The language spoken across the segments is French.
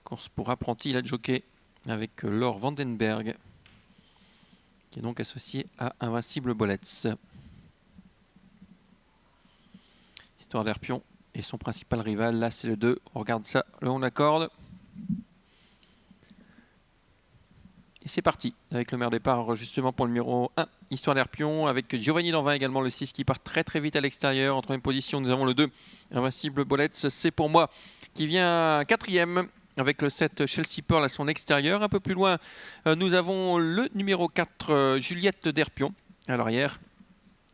Course pour apprenti, la jockey avec Laure Vandenberg, qui est donc associé à Invincible Bolets. Histoire d'Herpion et son principal rival, là c'est le 2. On regarde ça, le on accorde. Et c'est parti, avec le meilleur départ justement pour le numéro 1, Histoire d'Herpion, avec Giovanni Danvin également, le 6 qui part très très vite à l'extérieur. En troisième position, nous avons le 2, Invincible Bolets, c'est pour moi, qui vient quatrième, avec le 7, Chelsea Pearl à son extérieur. Un peu plus loin, nous avons le numéro 4, Juliette d'Herpion, à l'arrière.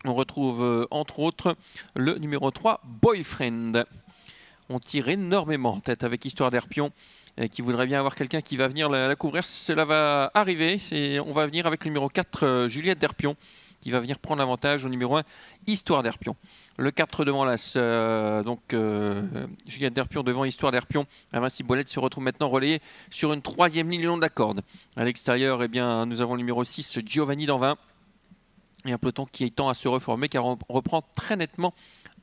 On retrouve entre autres le numéro 3, Boyfriend. On tire énormément en tête avec Histoire d'Herpion, qui voudrait bien avoir quelqu'un qui va venir la couvrir. Cela va arriver. On va venir avec le numéro 4, Juliette d'Herpion, qui va venir prendre l'avantage au numéro 1, Histoire d'Herpion. Le 4 devant l'As, Juliette d'Herpion devant Histoire d'Herpion. Invincible Bolets se retrouve maintenant relayé sur une troisième ligne le long de la corde. À l'extérieur, eh bien, nous avons le numéro 6, Giovanni Danvin. Et un peloton qui tend à se reformer car on reprend très nettement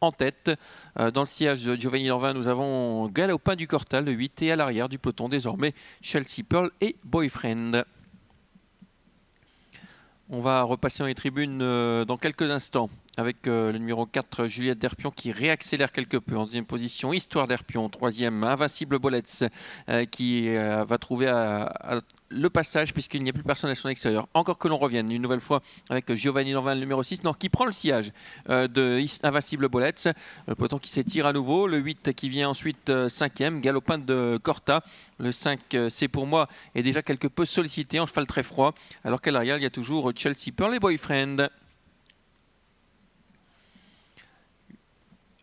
en tête. Dans le sillage de Giovanni Danvin, nous avons Galopin du Cortal, le 8, et à l'arrière du peloton désormais Chelsea Pearl et Boyfriend. On va repasser dans les tribunes dans quelques instants avec le numéro 4, Juliette d'Herpion, qui réaccélère quelque peu. En deuxième position, Histoire d'Herpion. Troisième, Invincible Bolets, qui va trouver le passage puisqu'il n'y a plus personne à son extérieur. Encore que l'on revienne une nouvelle fois avec Giovanni Danvin, le numéro 6, qui prend le sillage de Invincible Bolets. Le peloton qui s'étire à nouveau. Le 8 qui vient ensuite 5e, Galopin de Corta. Le 5, c'est pour moi, est déjà quelque peu sollicité en cheval très froid. Alors qu'à l'arrière, il y a toujours Chelsea Pearl et Boyfriend.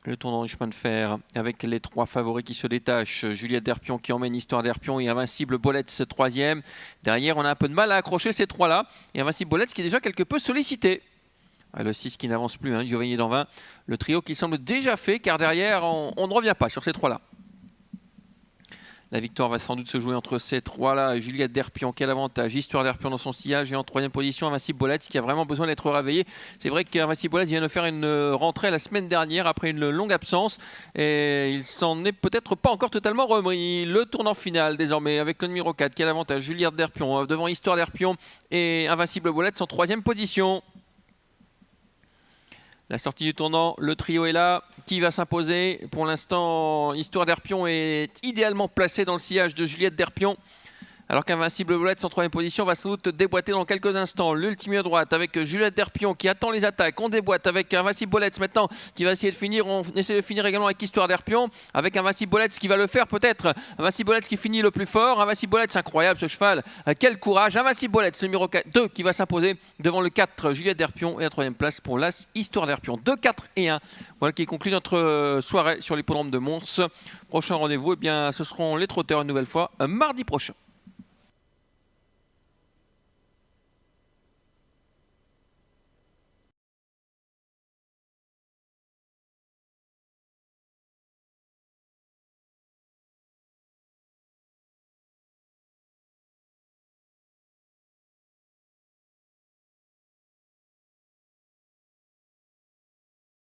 Le tournant du chemin de fer avec les 3 favoris qui se détachent. Juliette d'Herpion qui emmène Histoire d'Herpion et Invincible Bolets 3e. Derrière, on a un peu de mal à accrocher ces 3-là. Et Invincible Bolets qui est déjà quelque peu sollicité. Le 6 qui n'avance plus, Giovanni Danvin. Le trio qui semble déjà fait car derrière, on ne revient pas sur ces 3-là. La victoire va sans doute se jouer entre ces 3-là. Juliette d'Herpion qui a l'avantage. Histoire d'Herpion dans son sillage. Et en troisième position, Invincible Bolets qui a vraiment besoin d'être réveillé. C'est vrai qu'Invincible Bolets vient de faire une rentrée la semaine dernière après une longue absence. Et il s'en est peut-être pas encore totalement remis. Le tournant final désormais avec le numéro 4 qui a l'avantage. Juliette d'Herpion devant Histoire d'Herpion et Invincible Bolets en troisième position. La sortie du tournant, le trio est là. Qui va s'imposer? Pour l'instant, Histoire d'Herpion est idéalement placé dans le sillage de Juliette d'Herpion. Alors qu'Invincible Bolets en troisième position va sans doute déboîter dans quelques instants. L'ultime à droite avec Juliette d'Herpion qui attend les attaques. On déboîte avec Invincible Bolets maintenant qui va essayer de finir. On essaie de finir également avec Histoire d'Herpion. Avec Invincible Bolets qui va le faire peut-être. Invincible Bolets qui finit le plus fort. Invincible Bolets, incroyable ce cheval. Quel courage. Invincible Bolets, le numéro 2 qui va s'imposer devant le 4, Juliette d'Herpion. Et la troisième place pour l'As, Histoire d'Herpion. 2, 4 et 1. Voilà qui conclut notre soirée sur l'hippodrome de Mons. Prochain rendez-vous, eh bien, ce seront les trotteurs une nouvelle fois mardi prochain.